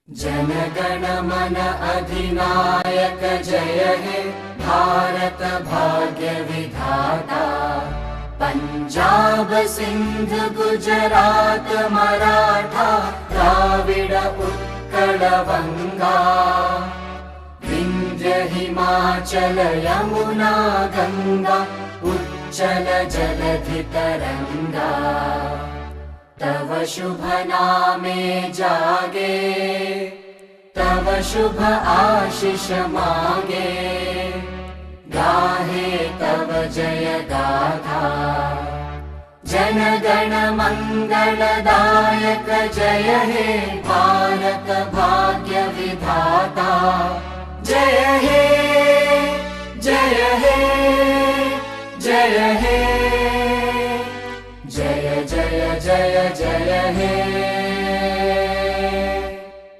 जनगण मन अधिनायक जय हे भारत भाग्य विधाता। पंजाब सिंध गुजरात मराठा द्राविड उत्कल बंगा। विंध्य हिमाचल यमुना गंगा उच्चल जलधि तरंगा। तव शुभ नामे जागे तव शुभ आशीष मागे। गाहे तव जय गाथा जनगण मंगलदायक जय हे भारत भाग्य विधाता। जय हे जय हे जय हे जय जय जय जय हे।